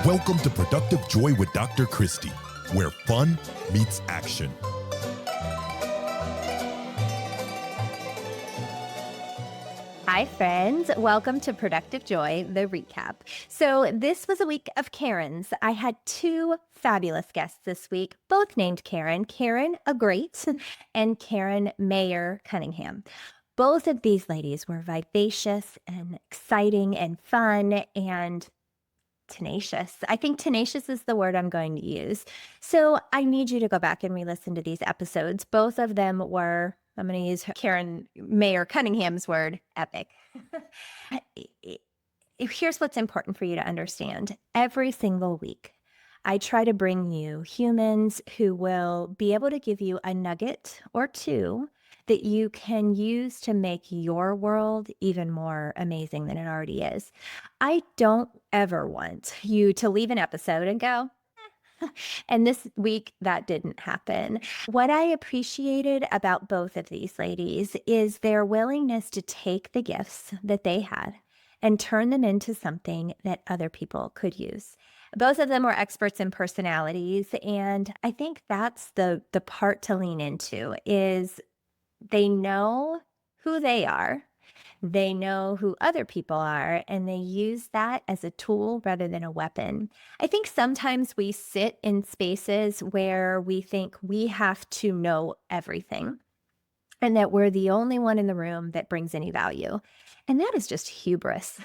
Welcome to Productive Joy with Dr. Christie, where fun meets action. Hi, friends. Welcome to Productive Joy, the recap. So this was a week of Karens. I had two fabulous guests this week, both named Karen Agrait and Karen Mayer Cunningham. Both of these ladies were vivacious and exciting and fun and tenacious. I think tenacious is the word I'm going to use. So I need you to go back and re-listen to these episodes. Both of them were, I'm going to use Karen Mayer Cunningham's word, epic. Here's what's important for you to understand. Every single week, I try to bring you humans who will be able to give you a nugget or two that you can use to make your world even more amazing than it already is. I don't ever want you to leave an episode and go, and this week that didn't happen. What I appreciated about both of these ladies is their willingness to take the gifts that they had and turn them into something that other people could use. Both of them were experts in personalities, and I think that's the part to lean into is they know who they are, they know who other people are, and they use that as a tool rather than a weapon. I think sometimes we sit in spaces where we think we have to know everything and that we're the only one in the room that brings any value. And that is just hubris.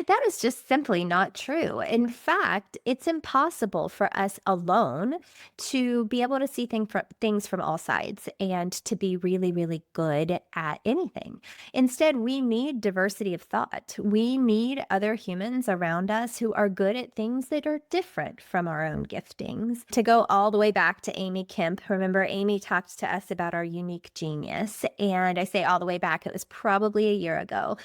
That is just simply not true. In fact, it's impossible for us alone to be able to see things from all sides and to be really, really good at anything. Instead, we need diversity of thought. We need other humans around us who are good at things that are different from our own giftings. To go all the way back to Amy Kemp, remember Amy talked to us about our unique genius. And I say all the way back, it was probably a year ago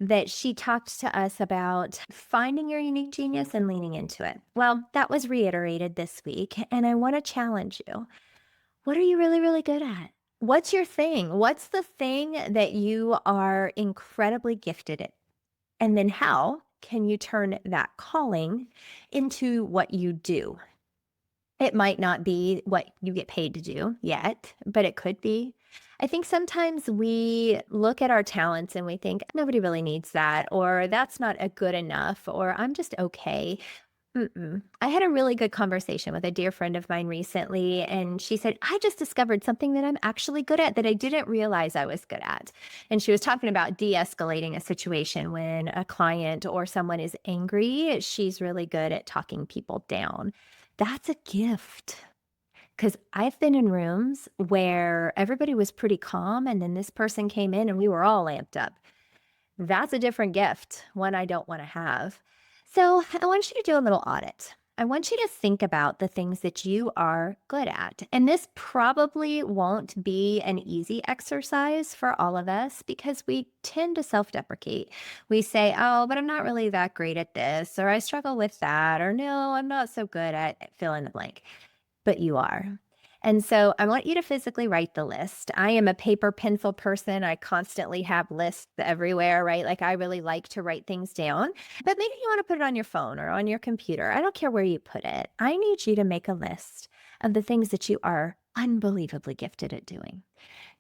that she talked to us about finding your unique genius and leaning into it. Well, that was reiterated this week, and I want to challenge you. What are you really, really good at? What's your thing? What's the thing that you are incredibly gifted at? And then how can you turn that calling into what you do? It might not be what you get paid to do yet, but it could be. I think sometimes we look at our talents and we think nobody really needs that, or that's not a good enough, or I'm just okay. I had a really good conversation with a dear friend of mine recently, and she said, I just discovered something that I'm actually good at that I didn't realize I was good at. And she was talking about de-escalating a situation when a client or someone is angry. She's really good at talking people down. That's a gift. Because I've been in rooms where everybody was pretty calm, and then this person came in and we were all amped up. That's a different gift, one I don't want to have. So I want you to do a little audit. I want you to think about the things that you are good at. And this probably won't be an easy exercise for all of us because we tend to self-deprecate. We say, oh, but I'm not really that great at this, or I struggle with that, or no, I'm not so good at fill in the blank. But you are. And so I want you to physically write the list. I am a paper pencil person. I constantly have lists everywhere, right? Like I really like to write things down, but maybe you want to put it on your phone or on your computer. I don't care where you put it. I need you to make a list of the things that you are unbelievably gifted at doing.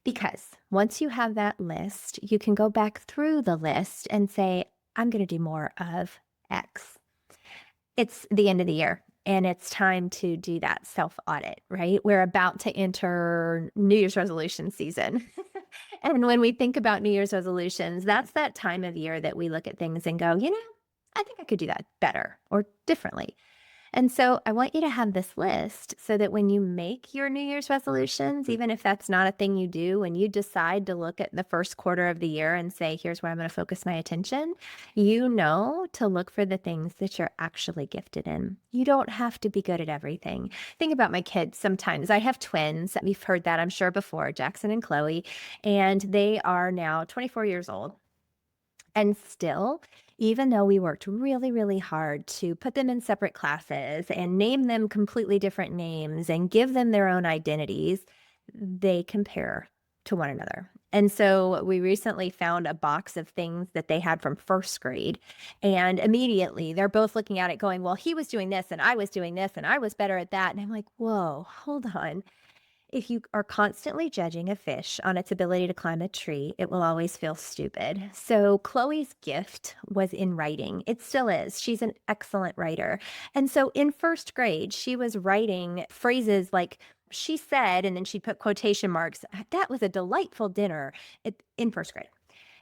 Because once you have that list, you can go back through the list and say, I'm going to do more of X. It's the end of the year. And it's time to do that self-audit, right? We're about to enter New Year's resolution season. And when we think about New Year's resolutions, that's that time of year that we look at things and go, I think I could do that better or differently. And so I want you to have this list so that when you make your New Year's resolutions, even if that's not a thing you do, when you decide to look at the first quarter of the year and say, here's where I'm going to focus my attention, you know to look for the things that you're actually gifted in. You don't have to be good at everything. Think about my kids sometimes. I have twins. We've heard that, I'm sure, before, Jackson and Chloe, and they are now 24 years old. And still, even though we worked really, really hard to put them in separate classes and name them completely different names and give them their own identities, they compare to one another. And so we recently found a box of things that they had from first grade. And immediately they're both looking at it going, well, he was doing this and I was doing this and I was better at that. And I'm like, whoa, hold on. If you are constantly judging a fish on its ability to climb a tree, it will always feel stupid. So, Chloe's gift was in writing. It still is. She's an excellent writer. And so, in first grade, she was writing phrases like, she said, and then she put quotation marks, that was a delightful dinner in first grade.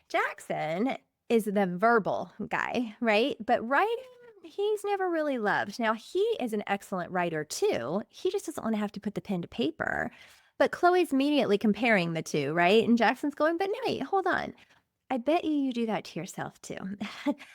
Jackson is the verbal guy, right? But writing, he's never really loved. Now, he is an excellent writer too. He just doesn't want to have to put the pen to paper. But Chloe's immediately comparing the two, right? And Jackson's going, but no, wait, hold on. I bet you do that to yourself too.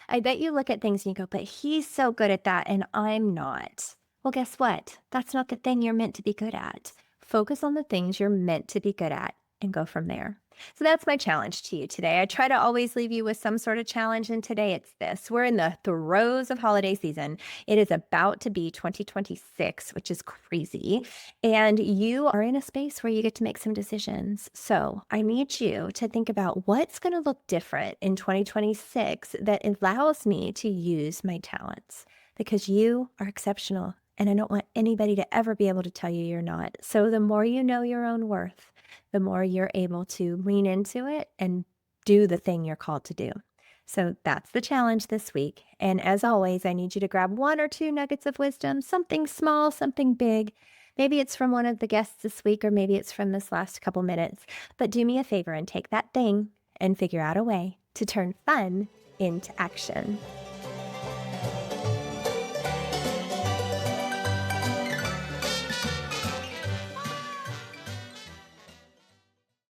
I bet you look at things and you go, but he's so good at that and I'm not. Well, guess what? That's not the thing you're meant to be good at. Focus on the things you're meant to be good at and go from there. So that's my challenge to you today. I try to always leave you with some sort of challenge, and today it's this. We're in the throes of holiday season. It is about to be 2026, which is crazy. And you are in a space where you get to make some decisions. So I need you to think about what's going to look different in 2026 that allows me to use my talents, because you are exceptional. And I don't want anybody to ever be able to tell you you're not. So the more you know your own worth, the more you're able to lean into it and do the thing you're called to do. So that's the challenge this week. And as always, I need you to grab one or two nuggets of wisdom, something small, something big. Maybe it's from one of the guests this week, or maybe it's from this last couple minutes. But do me a favor and take that thing and figure out a way to turn fun into action.